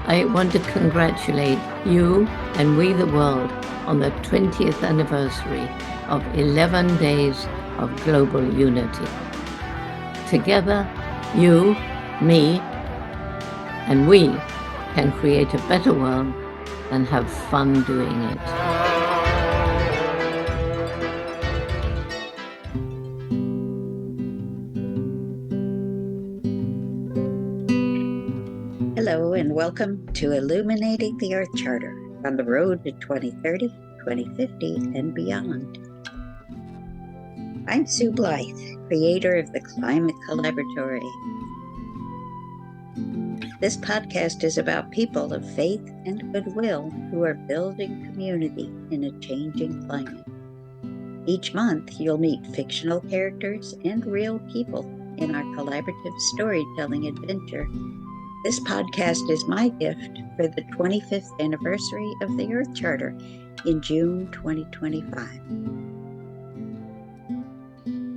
I want to congratulate you and we the world on the 20th anniversary of 11 days of global unity. Together, you, me, and we can create a better world and have fun doing it. Hello and welcome to Illuminating the Earth Charter on the road to 2030, 2050, and beyond. I'm Sue Blythe, creator of the Climate Collaboratory. This podcast is about people of faith and goodwill who are building community in a changing climate. Each month, you'll meet fictional characters and real people in our collaborative storytelling adventure. This podcast is my gift for the 25th anniversary of the Earth Charter in June 2025.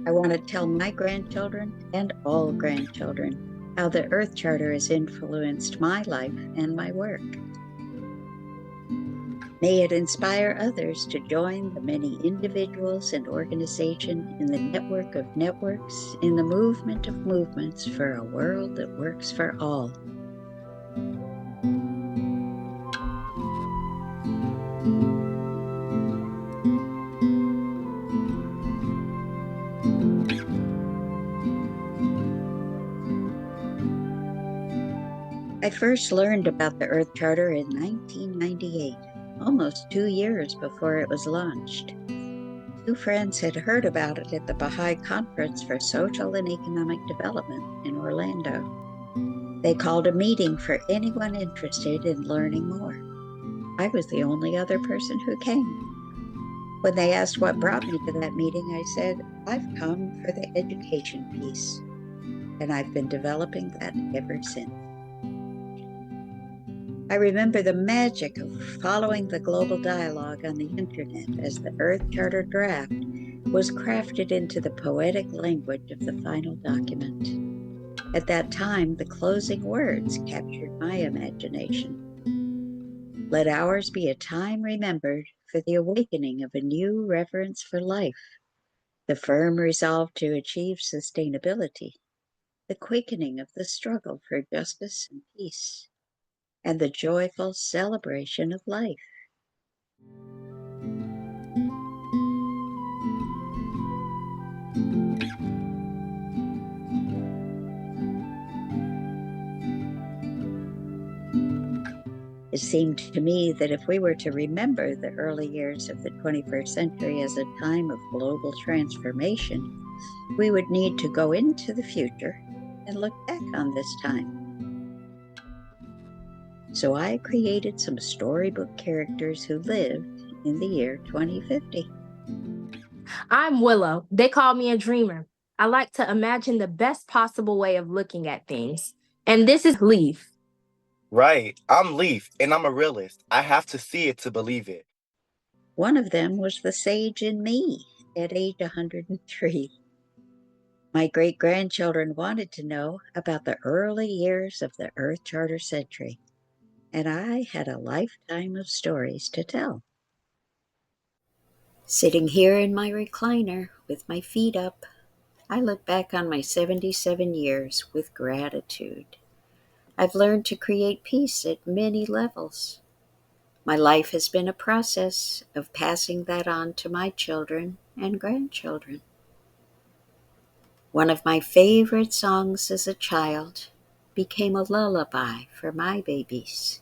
I want to tell my grandchildren and all grandchildren how the Earth Charter has influenced my life and my work. May it inspire others to join the many individuals and organizations in the network of networks, in the movement of movements for a world that works for all. I first learned about the Earth Charter in 1998, almost 2 years before it was launched. Two friends had heard about it at the Baha'i Conference for Social and Economic Development in Orlando. They called a meeting for anyone interested in learning more. I was the only other person who came. When they asked what brought me to that meeting, I said, I've come for the education piece, and I've been developing that ever since. I remember the magic of following the global dialogue on the internet as the Earth Charter draft was crafted into the poetic language of the final document. At that time, the closing words captured my imagination. Let ours be a time remembered for the awakening of a new reverence for life, the firm resolve to achieve sustainability, the quickening of the struggle for justice and peace, and the joyful celebration of life. It seemed to me that if we were to remember the early years of the 21st century as a time of global transformation, we would need to go into the future and look back on this time. So I created some storybook characters who lived in the year 2050. I'm Willow. They call me a dreamer. I like to imagine the best possible way of looking at things. And this is Blythe. Right. I'm Leaf, and I'm a realist. I have to see it to believe it. One of them was the sage in me at age 103. My great-grandchildren wanted to know about the early years of the Earth Charter century, and I had a lifetime of stories to tell. Sitting here in my recliner with my feet up, I look back on my 77 years with gratitude. I've learned to create peace at many levels. My life has been a process of passing that on to my children and grandchildren. One of my favorite songs as a child became a lullaby for my babies.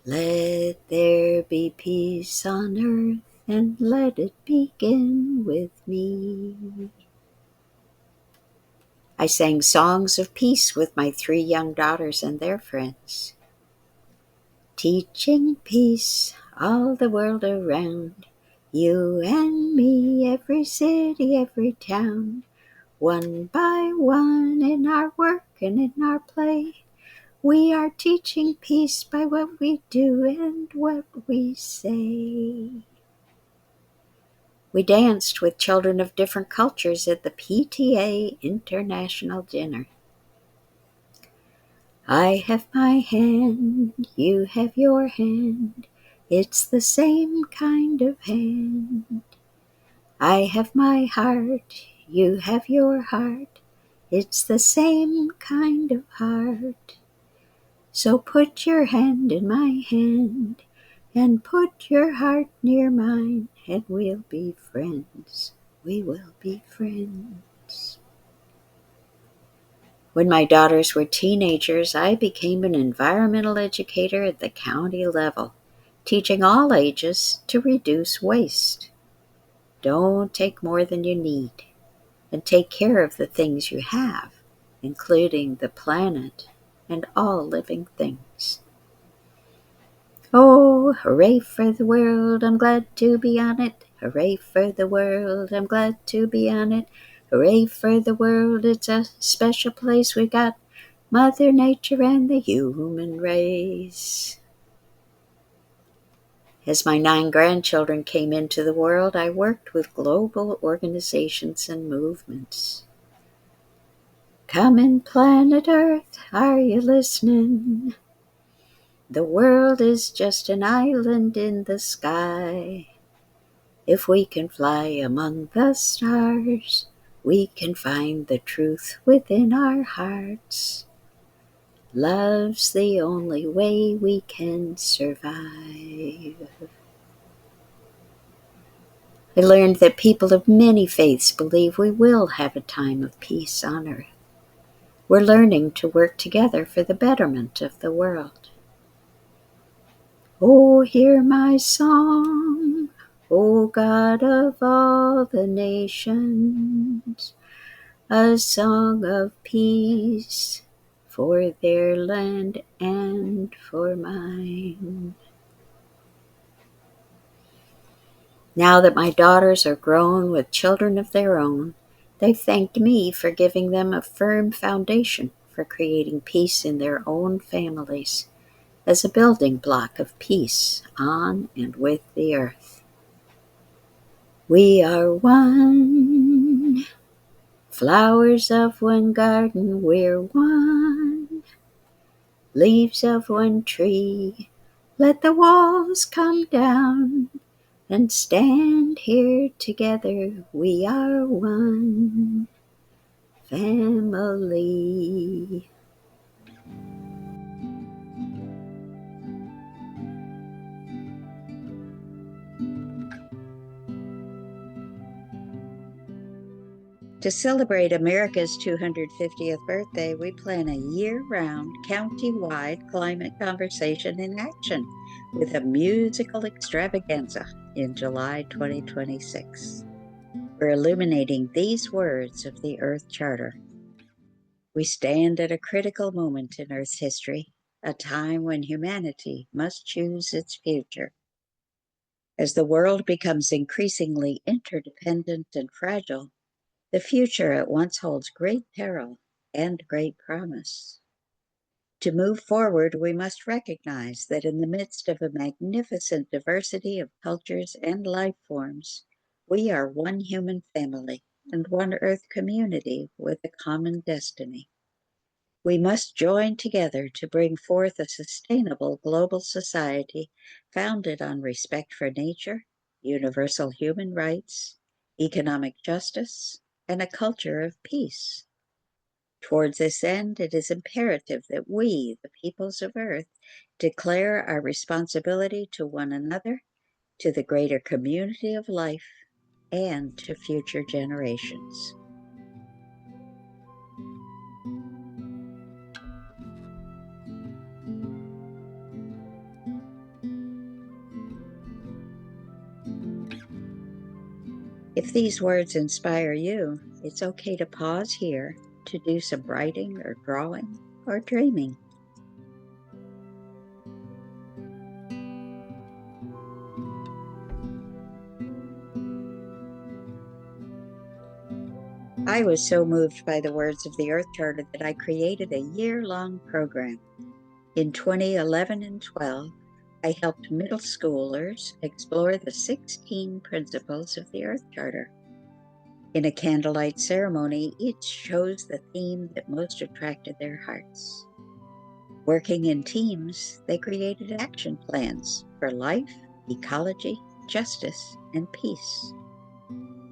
Let there be peace on earth, and let it begin with me. I sang songs of peace with my 3 young daughters and their friends. Teaching peace all the world around, you and me, every city, every town. One by one in our work and in our play, we are teaching peace by what we do and what we say. We danced with children of different cultures at the PTA International Dinner. I have my hand, you have your hand. It's the same kind of hand. I have my heart, you have your heart. It's the same kind of heart. So put your hand in my hand and put your heart near mine, and we'll be friends. We will be friends. When my daughters were teenagers, I became an environmental educator at the county level, teaching all ages to reduce waste. Don't take more than you need, and take care of the things you have, including the planet and all living things. Oh, hooray for the world, I'm glad to be on it. Hooray for the world, I'm glad to be on it. Hooray for the world, it's a special place. We got Mother Nature and the human race. As my 9 grandchildren came into the world, I worked with global organizations and movements. Coming, planet Earth, are you listening? The world is just an island in the sky. If we can fly among the stars, we can find the truth within our hearts. Love's the only way we can survive. I learned that people of many faiths believe we will have a time of peace on earth. We're learning to work together for the betterment of the world. Oh, hear my song, O God of all the nations, a song of peace for their land and for mine. Now that my daughters are grown with children of their own, they thanked me for giving them a firm foundation for creating peace in their own families as a building block of peace on and with the earth. We are one, flowers of one garden, we're one, leaves of one tree. Let the walls come down and stand here together. We are one family. To celebrate America's 250th birthday, we plan a year-round, county-wide climate conversation in action with a musical extravaganza in July 2026. We're illuminating these words of the Earth Charter. We stand at a critical moment in Earth's history, a time when humanity must choose its future. As the world becomes increasingly interdependent and fragile, the future at once holds great peril and great promise. To move forward, we must recognize that in the midst of a magnificent diversity of cultures and life forms, we are one human family and one Earth community with a common destiny. We must join together to bring forth a sustainable global society founded on respect for nature, universal human rights, economic justice, and a culture of peace. Towards this end, it is imperative that we, the peoples of Earth, declare our responsibility to one another, to the greater community of life, and to future generations. If these words inspire you, it's okay to pause here to do some writing or drawing or dreaming. I was so moved by the words of the Earth Charter that I created a year-long program. In 2011 and 12, I helped middle schoolers explore the 16 principles of the Earth Charter. In a candlelight ceremony, each chose the theme that most attracted their hearts. Working in teams, they created action plans for life, ecology, justice, and peace.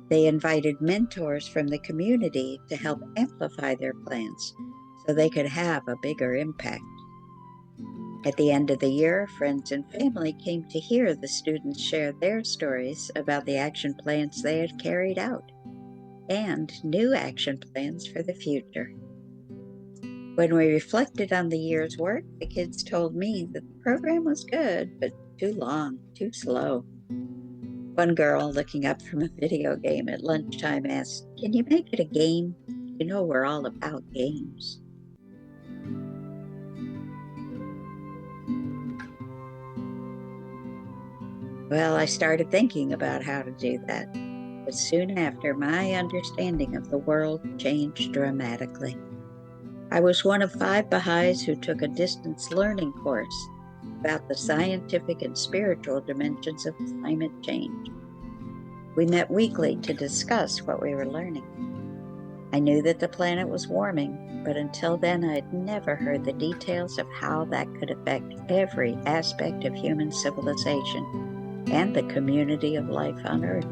They invited mentors from the community to help amplify their plans so they could have a bigger impact. At the end of the year, friends and family came to hear the students share their stories about the action plans they had carried out and new action plans for the future. When we reflected on the year's work, the kids told me that the program was good, but too long, too slow. One girl, looking up from a video game at lunchtime, asked, "Can you make it a game? You know we're all about games." Well, I started thinking about how to do that, but soon after, my understanding of the world changed dramatically. I was one of 5 Baha'is who took a distance learning course about the scientific and spiritual dimensions of climate change. We met weekly to discuss what we were learning. I knew that the planet was warming, but until then I'd never heard the details of how that could affect every aspect of human civilization and the community of life on Earth.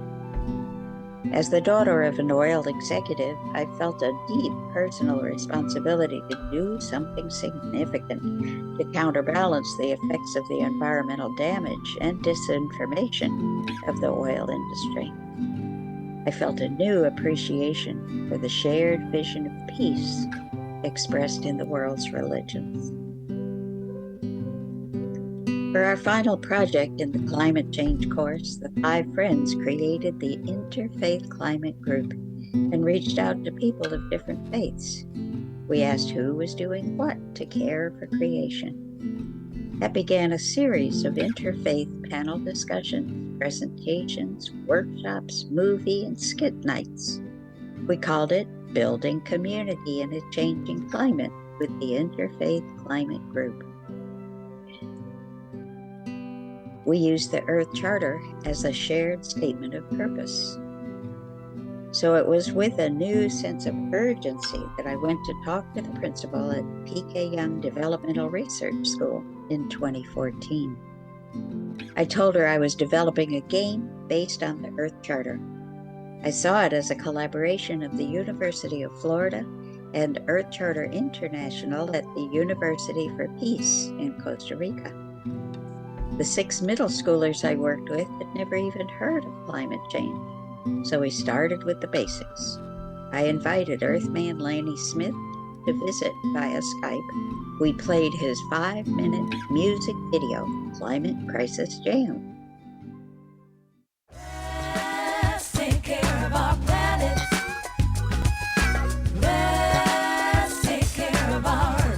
As the daughter of an oil executive, I felt a deep personal responsibility to do something significant to counterbalance the effects of the environmental damage and disinformation of the oil industry. I felt a new appreciation for the shared vision of peace expressed in the world's religions. For our final project in the climate change course, the 5 friends created the Interfaith Climate Group and reached out to people of different faiths. We asked who was doing what to care for creation. That began a series of interfaith panel discussions, presentations, workshops, movie, and skit nights. We called it Building Community in a Changing Climate with the Interfaith Climate Group. We used the Earth Charter as a shared statement of purpose. So it was with a new sense of urgency that I went to talk to the principal at P.K. Young Developmental Research School in 2014. I told her I was developing a game based on the Earth Charter. I saw it as a collaboration of the University of Florida and Earth Charter International at the University for Peace in Costa Rica. The 6 middle schoolers I worked with had never even heard of climate change, so we started with the basics. I invited Earthman Lanny Smith to visit via Skype. We played his 5-minute music video, Climate Crisis Jam. Let's take care of our planet. Let's take care of our Earth.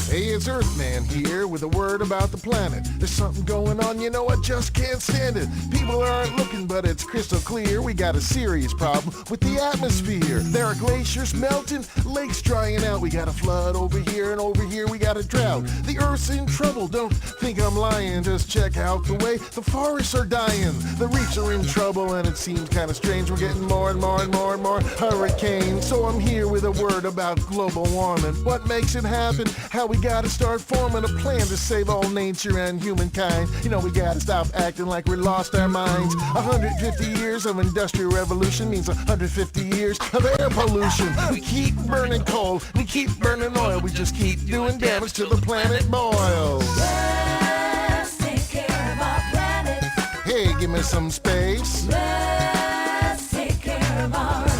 Hey, it's Earthman here with a word about the planet. There's something going on, you know, I just can't stand it. People aren't looking, but it's crystal clear. We got a serious problem with the atmosphere. There are glaciers melting, lakes drying out. We got a flood over here, and over here we got a drought. The Earth's in trouble, don't think I'm lying. Just check out the way the forests are dying. The reefs are in trouble, and it seems kind of strange. We're getting more and more and more and more hurricanes. So I'm here with a word about global warming. What makes it happen? How we gotta start forming a plan to save all nature and humankind. You know, we gotta stop acting like we lost our minds. 150 years of industrial revolution means 150 years of air pollution. We keep burning coal, we keep burning oil, we just keep doing damage till the planet boils. Let's take care of our planet. Hey, give me some space. Let's take care of our Earth.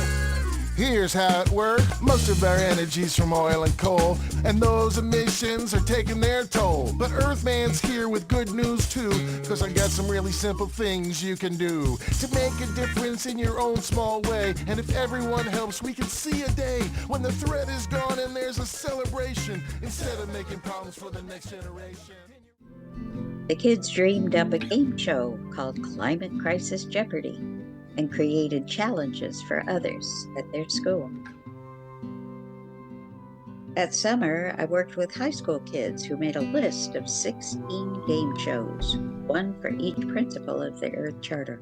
Here's how it works. Most of our energy's from oil and coal, and those emissions are taking their toll. But Earthman's here with good news too, cause I got some really simple things you can do to make a difference in your own small way. And if everyone helps, we can see a day when the threat is gone and there's a celebration instead of making problems for the next generation. The kids dreamed up a game show called Climate Crisis Jeopardy and created challenges for others at their school. That summer, I worked with high school kids who made a list of 16 game shows, one for each principle of the Earth Charter.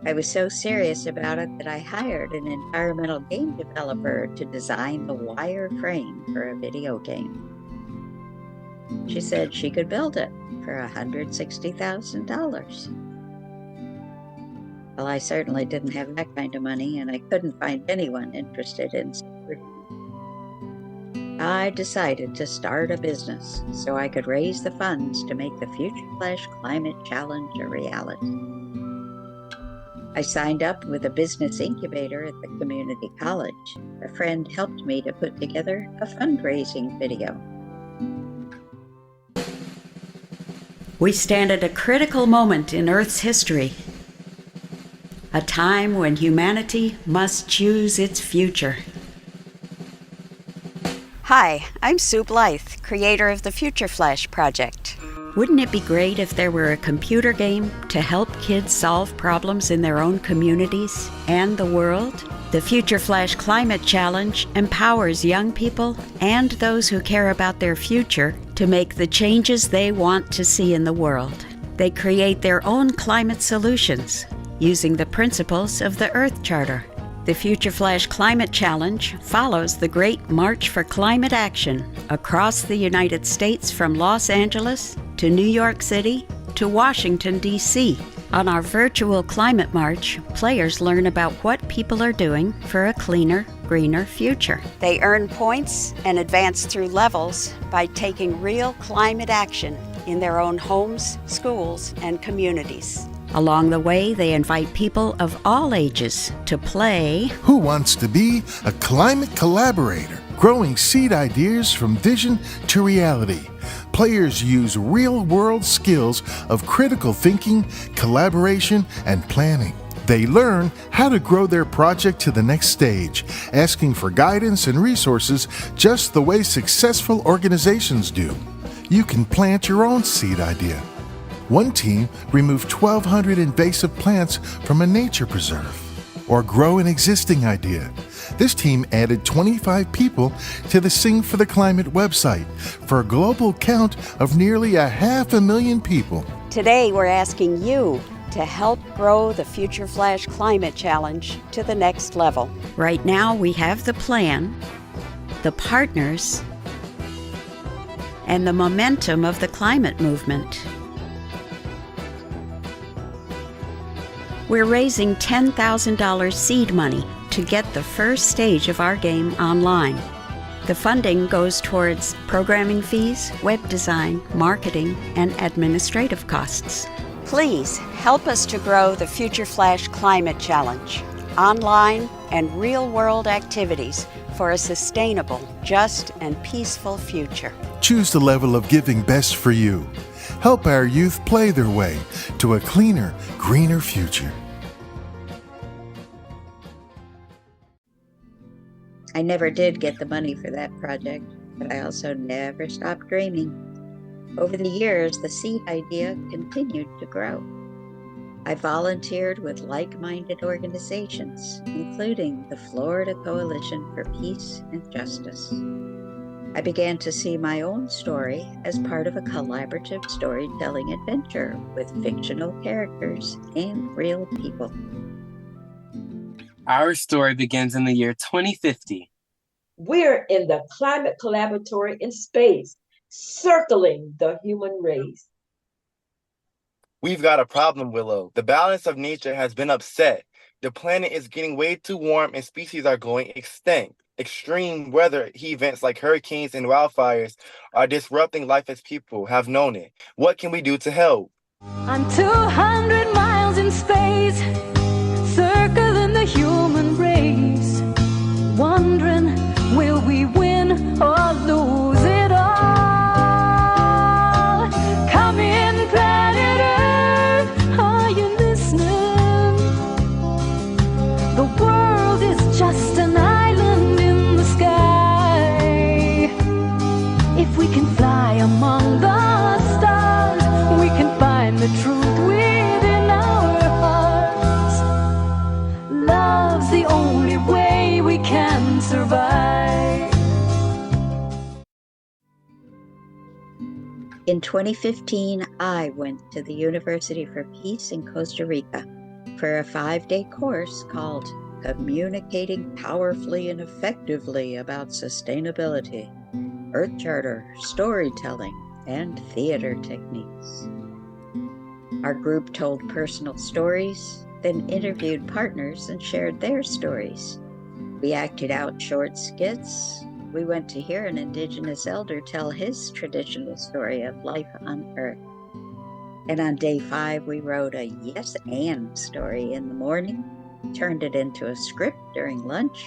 I was so serious about it that I hired an environmental game developer to design the wire frame for a video game. She said she could build it for $160,000. Well, I certainly didn't have that kind of money, and I couldn't find anyone interested in supporting me. I decided to start a business so I could raise the funds to make the Future Flash Climate Challenge a reality. I signed up with a business incubator at the community college. A friend helped me to put together a fundraising video. We stand at a critical moment in Earth's history, a time when humanity must choose its future. Hi, I'm Sue Blythe, creator of the Future Flash Project. Wouldn't it be great if there were a computer game to help kids solve problems in their own communities and the world? The Future Flash Climate Challenge empowers young people and those who care about their future to make the changes they want to see in the world. They create their own climate solutions using the principles of the Earth Charter. The Future Flash Climate Challenge follows the Great March for Climate Action across the United States from Los Angeles to New York City to Washington, D.C. On our virtual climate march, players learn about what people are doing for a cleaner, greener future. They earn points and advance through levels by taking real climate action in their own homes, schools, and communities. Along the way, they invite people of all ages to play Who Wants to Be a Climate Collaborator? Growing seed ideas from vision to reality. Players use real-world skills of critical thinking, collaboration, and planning. They learn how to grow their project to the next stage, asking for guidance and resources just the way successful organizations do. You can plant your own seed idea. One team removed 1,200 invasive plants from a nature preserve. Or grow an existing idea. This team added 25 people to the Sing for the Climate website for a global count of nearly 500,000 people. Today, we're asking you to help grow the Future Flash Climate Challenge to the next level. Right now, we have the plan, the partners, and the momentum of the climate movement. We're raising $10,000 seed money to get the first stage of our game online. The funding goes towards programming fees, web design, marketing, and administrative costs. Please help us to grow the Future Flash Climate Challenge, online and real-world activities for a sustainable, just, and peaceful future. Choose the level of giving best for you. Help our youth play their way to a cleaner, greener future. I never did get the money for that project, but I also never stopped dreaming. Over the years, the seed idea continued to grow. I volunteered with like-minded organizations, including the Florida Coalition for Peace and Justice. I began to see my own story as part of a collaborative storytelling adventure with fictional characters and real people. Our story begins in the year 2050. We're in the Climate Collaboratory in space, circling the human race. We've got a problem, Willow. The balance of nature has been upset. The planet is getting way too warm and species are going extinct. Extreme weather events like hurricanes and wildfires are disrupting life as people have known it. What can we do to help? I'm 200 miles in space, circling the human race, wondering, will we win or lose it all? Come in, planet Earth, are you listening? The world is just an island in the sky. If we can fly among the stars, we can find the truth within our hearts. Love's the only way we can survive. In 2015, I went to the University for Peace in Costa Rica for a 5-day course called Communicating Powerfully and Effectively About Sustainability, Earth Charter, Storytelling, and theater techniques. Our group told personal stories, then interviewed partners and shared their stories. We acted out short skits. We went to hear an Indigenous elder tell his traditional story of life on Earth. And on day 5, we wrote a yes and story in the morning, turned it into a script during lunch,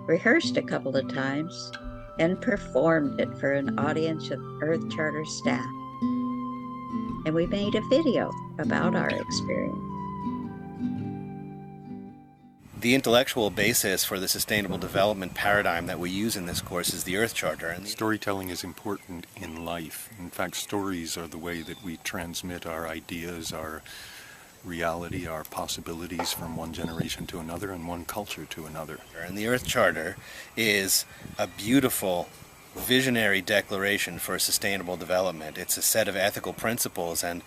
rehearsed a couple of times, and performed it for an audience of Earth Charter staff. And we made a video about our experience. The intellectual basis for the sustainable development paradigm that we use in this course is the Earth Charter. And storytelling is important in life. In fact, stories are the way that we transmit our ideas, our reality, our possibilities from one generation to another and one culture to another. And the Earth Charter is a beautiful visionary declaration for sustainable development. It's a set of ethical principles, and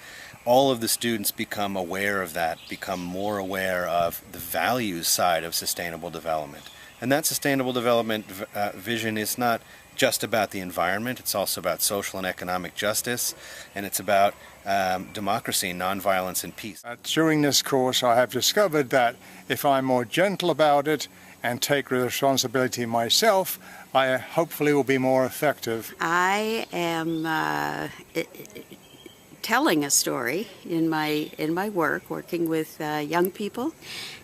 all of the students become aware of that, become more aware of the values side of sustainable development. And that sustainable development vision is not just about the environment, it's also about social and economic justice, and it's about democracy, nonviolence, and peace. During this course, I have discovered that if I'm more gentle about it and take responsibility myself, I hopefully will be more effective. I am telling a story in my work, working with young people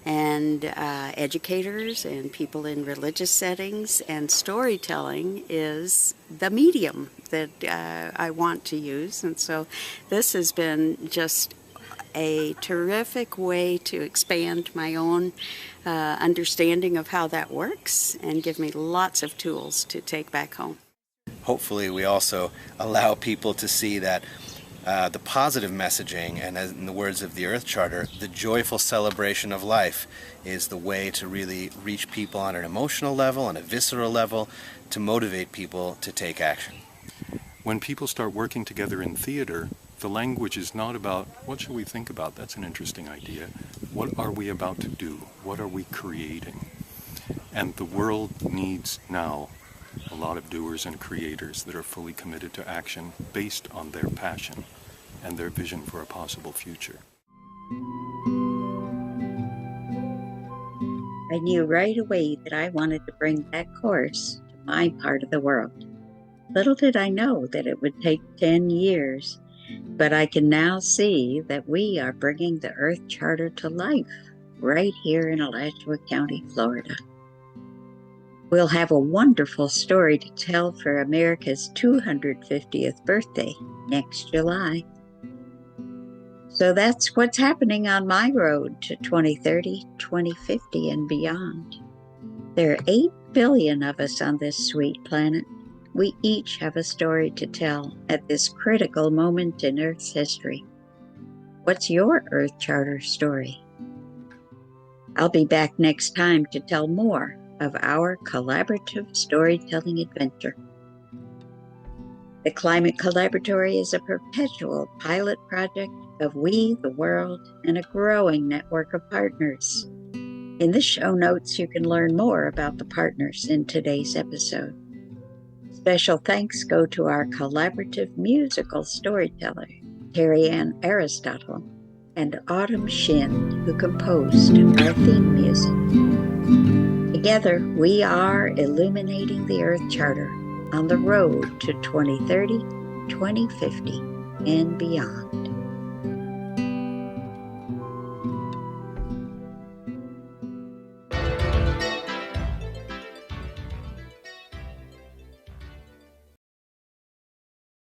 and educators and people in religious settings, and storytelling is the medium that I want to use. And so this has been just a terrific way to expand my own understanding of how that works and give me lots of tools to take back home. Hopefully we also allow people to see that the positive messaging, and in the words of the Earth Charter, the joyful celebration of life is the way to really reach people on an emotional level, on a visceral level, to motivate people to take action. When people start working together in theater, the language is not about, what should we think about? That's an interesting idea. What are we about to do? What are we creating? And the world needs now a lot of doers and creators that are fully committed to action based on their passion and their vision for a possible future. I knew right away that I wanted to bring that course to my part of the world. Little did I know that it would take 10 years, but I can now see that we are bringing the Earth Charter to life right here in Alachua County, Florida. We'll have a wonderful story to tell for America's 250th birthday next July. So that's what's happening on my road to 2030, 2050, and beyond. There are 8 billion of us on this sweet planet. We each have a story to tell at this critical moment in Earth's history. What's your Earth Charter story? I'll be back next time to tell more of our collaborative storytelling adventure. The Climate Collaboratory is a perpetual pilot project of we, the world, and a growing network of partners. In the show notes, you can learn more about the partners in today's episode. Special thanks go to our collaborative musical storyteller, Terry Ann Aristotle, and Autumn Shin, who composed our theme music. Together, we are illuminating the Earth Charter on the road to 2030, 2050, and beyond.